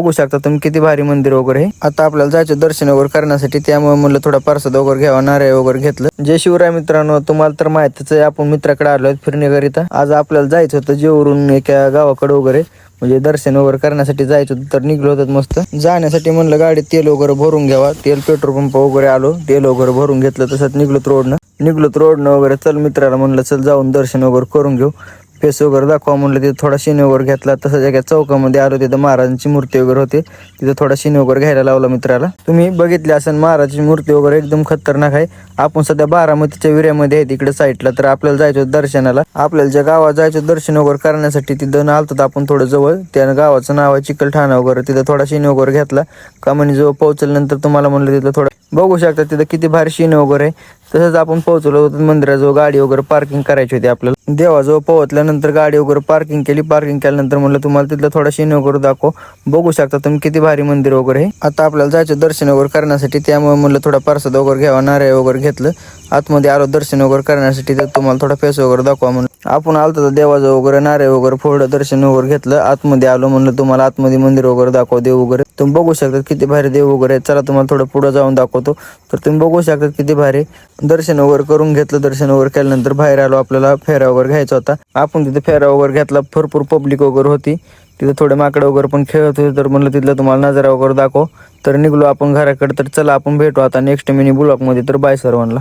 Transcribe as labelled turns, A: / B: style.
A: बघू शकता तुम्ही किती भारी मंदिर वगैरे आहे। आता आपल्याला जायचं दर्शन वगैरे करण्यासाठी, त्यामुळे म्हणलं थोडा प्रसाद वगैरे घ्यावा, नारळ वगैरे घेतलं। जय शिवराय मित्रांनो, तुम्हाला तर माहितीच आहे आपण मित्राकडे आलोय फिरण्याकरिता। आज आपल्याला जायचं होतं जेवरून एका गावाकडे वगैरे, म्हणजे दर्शन वगैरे करण्यासाठी जायचं होतं। तर निघलो होतं मस्त जाण्यासाठी, म्हणलं गाडीत तेल वगैरे भरून घ्यावा। तेल पेट्रोल पंप वगैरे आलो, तेल वगैरे भरून घेतलं, तसंच निघलोत रोडनं वगैरे। चल मित्राला म्हणलं चल जाऊन दर्शन वगैरे करून घेऊ, फेस वगैरे दाखवा म्हणलं। तिथं थोडा शिने वगैरे घेतला, तसंच एका चौकामध्ये आलो, तिथं महाराजांची मूर्ती वगैरे होती, तिथं थोडा शिने वगैरे घ्यायला लावला मित्राला। तुम्ही बघितली असेल महाराजांची मूर्ती वगैरे एकदम खतरनाक आहे। आपण सध्या बारामतीच्या विऱ्यामध्ये आहे तिकडे साईडला। तर आपल्याला जायचं होतं दर्शनाला, आपल्याला ज्या गावात जायचं दर्शन वगैरे करण्यासाठी, तिथं आलतो आपण थोडं जवळ, त्या गावाचं नाव आहे चिकलठाणा वगैरे। तिथं थोडा शिने वगैरे घेतला, कमानी जवळ पोहोचल्यानंतर तुम्हाला म्हणलं तिथं थोडं बघू शकता तिथं किती भारी शिने वगैरे आहे। तसंच आपण पोहोचलो होतो मंदिराजवळ, गाडी वगैरे पार्किंग करायची होती आपल्याला। देवाजवळ पोहोचल्यानंतर गाडी वगैरे पार्किंग केली, पार्किंग केल्यानंतर म्हणलं तुम्हाला तिथलं थोडा शिने वगैरे दाखव। बघू शकता तुम्ही किती भारी मंदिर वगैरे आहे। आता आपल्याला जायचं दर्शन वगैरे करण्यासाठी, त्यामुळे म्हणलं थोडा प्रसाद वगैरे घ्यावा, नारळ वगैरे घेतलं। आतमध्ये आलो दर्शन वगैरे करण्यासाठी, तर तुम्हाला थोडा फेस वगैरे दाखवा म्हणून आपण आलतो तर देवाजवळ वगैरे नारळ वगैरे फोडलं, दर्शन वगैरे घेतलं। आतमध्ये आलो, म्हणलं तुम्हाला आतमध्ये मंदिर वगैरे दाखव, देव वगैरे तुम्ही बघू शकता किती भारी देव वगैरे आहे। चला तुम्हाला थोडं पुढे जाऊन दाखवतो। तर तुम्ही बघू शकता किती भारी दर्शन वगैरे करून घेतलं। दर्शन वगैरे केल्यानंतर बाहेर आलो, आपल्याला फेरा वगैरे घ्यायचा होता। आपण तिथे फेरा वगैरे घेतला, भरपूर पब्लिक वगैरे होती तिथे, थोडे माकडे वगैरे पण खेळत होते। तर म्हणलं तिथलं तुम्हाला नजारा वगैरे दाखव। तर निघलो आपण घराकडे। तर चला आपण भेटू आता नेक्स्ट मिनी ब्लॉग मध्ये। तर बाय सर्वांना।